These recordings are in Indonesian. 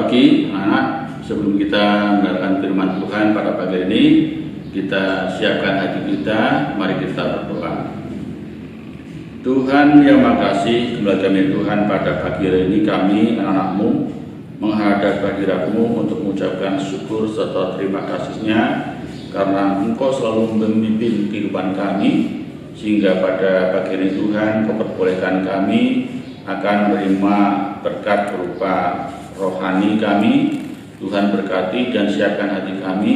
pagi anak-anak. Sebelum kita mendengarkan firman Tuhan pada pagi ini, kita siapkan hati kita, mari kita berdoa. Tuhan yang Maha Kasih, kembali kami Tuhan pada pagi hari ini kami anak-anak-Mu menghadap hadirat-Mu untuk mengucapkan syukur serta terima kasih-Nya karena Engkau selalu memimpin kehidupan kami, sehingga pada pagi ini Tuhan Kau perbolehkan kami akan menerima berkat berupa rohani kami. Tuhan berkati dan siapkan hati kami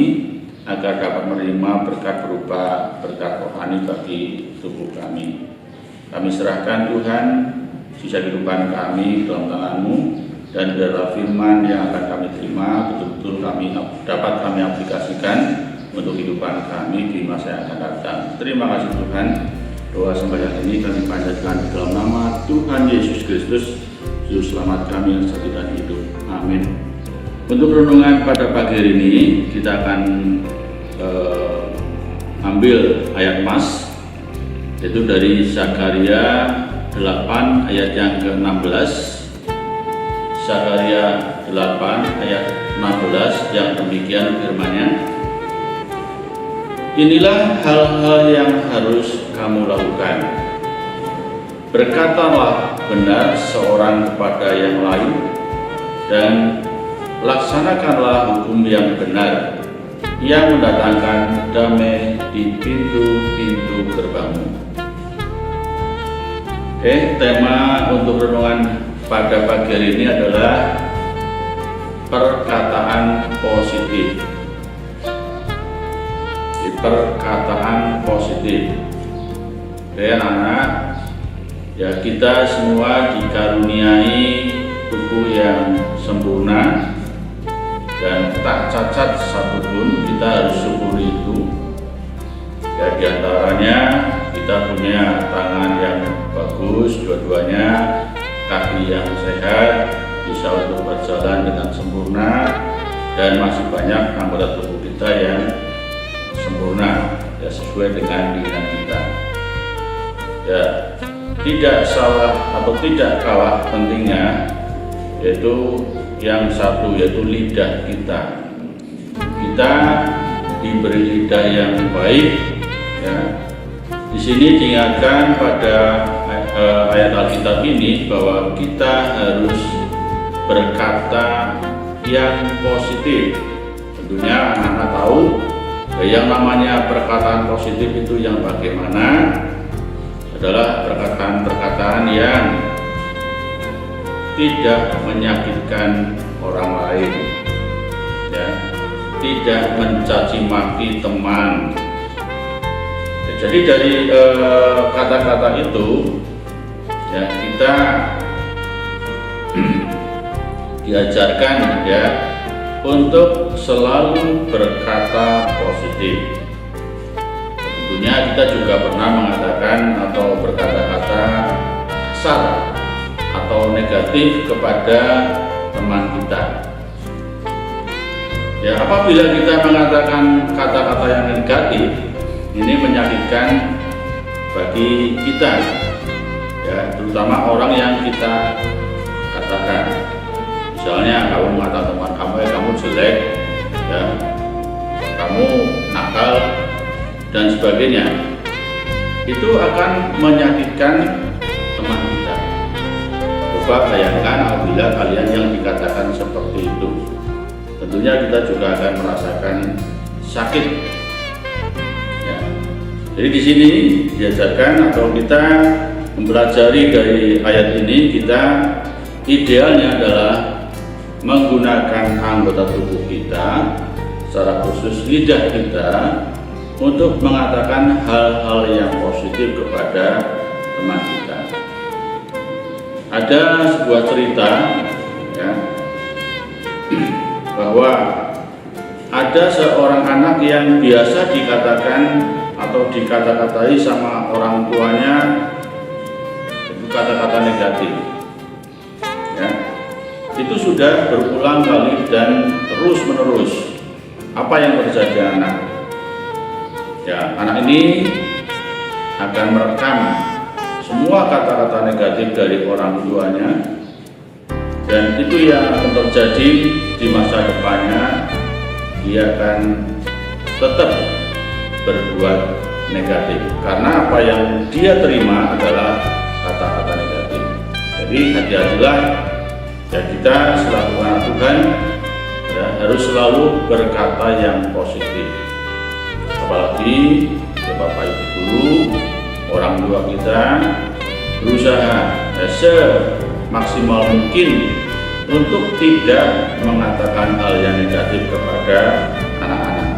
agar dapat menerima berkat berupa berkat rohani bagi tubuh kami. Kami serahkan Tuhan sisa kehidupan kami dalam tangan-Mu, dan biarlah firman yang akan kami terima betul-betul dapat kami aplikasikan untuk kehidupan kami di masa yang akan datang. Terima kasih Tuhan. Doa sembahyang ini kami panjatkan di dalam nama Tuhan Yesus Kristus, Juru Selamat kami yang sakit dan hidup. Amin. Untuk renungan pada pagi hari ini kita akan ambil ayat emas, yaitu dari Zakaria 8 ayat yang ke-16. Zakaria 8 ayat 16 yang demikian firman-Nya. Inilah hal-hal yang harus kamu lakukan. Berkatalah benar seorang kepada yang lain, dan laksanakanlah hukum yang benar, yang mendatangkan damai di pintu-pintu gerbangmu. Tema untuk renungan pada pagi hari ini adalah perkataan positif. Perkataan positif. Anak-anak, ya kita semua dikaruniai tubuh yang sempurna dan tak cacat satupun. Kita harus syukuri itu. Ya, diantaranya kita punya tangan yang bagus, dua-duanya, kaki yang sehat, bisa untuk berjalan dengan sempurna, dan masih banyak anggota tubuh kita yang sempurna, ya, sesuai dengan keinginan kita. Ya, tidak salah atau tidak kalah pentingnya yaitu yang satu, yaitu lidah kita. Kita diberi lidah yang baik. Ya. Di sini diingatkan pada ayat Alkitab ini bahwa kita harus berkata yang positif. Tentunya anak-anak tahu yang namanya perkataan positif itu yang bagaimana adalah perkataan-perkataan yang tidak menyakitkan orang lain, ya, tidak mencaci maki teman. Jadi dari kata-kata itu, ya, kita diajarkan, ya, untuk selalu berkata positif. Tentunya kita juga pernah mengatakan atau berkata-kata kasar atau negatif kepada teman kita. Ya, apabila kita mengatakan kata-kata yang negatif, ini menyakitkan bagi kita, ya, terutama orang yang kita katakan. Misalnya kamu mengatakan teman kamu, kamu jelek, ya, kamu nakal, dan sebagainya. Itu akan menyakitkan teman kita. Coba bayangkan apabila kalian yang dikatakan seperti itu. Tentunya kita juga akan merasakan sakit. Ya. Jadi di sini diajarkan atau kita mempelajari dari ayat ini, kita idealnya adalah menggunakan anggota tubuh kita, secara khusus lidah kita, untuk mengatakan hal-hal yang positif kepada teman kita. Ada sebuah cerita, ya, bahwa ada seorang anak yang biasa dikatakan atau dikata-katai sama orang tuanya itu kata-kata negatif. Ya. Itu sudah berulang kali dan terus menerus. Apa yang terjadi anak? Ya, anak ini akan merekam semua kata-kata negatif dari orang tuanya dan itu yang akan terjadi di masa depannya. Dia akan tetap berbuat negatif karena apa yang dia terima adalah kata-kata negatif. Jadi hati-hatilah ya, kita selaku anak Tuhan ya, harus selalu berkata yang positif. Apalagi ya, Bapak Ibu guru, orang tua kita berusaha ya, semaksimal mungkin untuk tidak mengatakan hal yang negatif kepada anak-anak.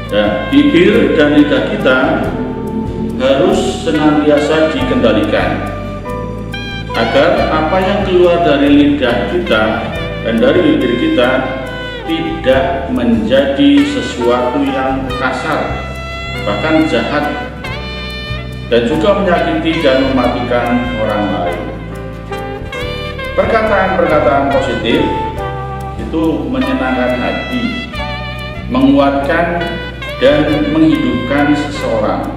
Dan bibir dan lidah kita harus senantiasa dikendalikan agar apa yang keluar dari lidah kita dan dari bibir kita tidak menjadi sesuatu yang kasar, bahkan jahat, dan juga menyakiti dan mematikan orang lain. Perkataan-perkataan positif itu menyenangkan hati, menguatkan dan menghidupkan seseorang.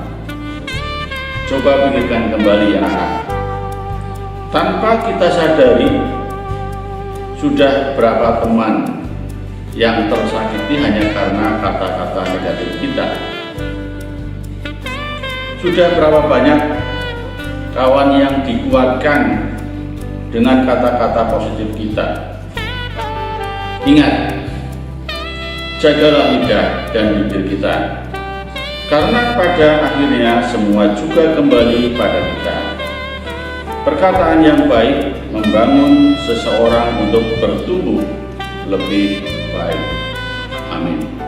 Coba pikirkan kembali ya anak, tanpa kita sadari sudah berapa teman yang tersakiti hanya karena kata-kata negatif kita. Sudah berapa banyak kawan yang dikuatkan dengan kata-kata positif kita. Ingat, jagalah lidah dan bibir kita, karena pada akhirnya semua juga kembali pada kita. Perkataan yang baik membangun seseorang untuk bertumbuh lebih baik. Amin.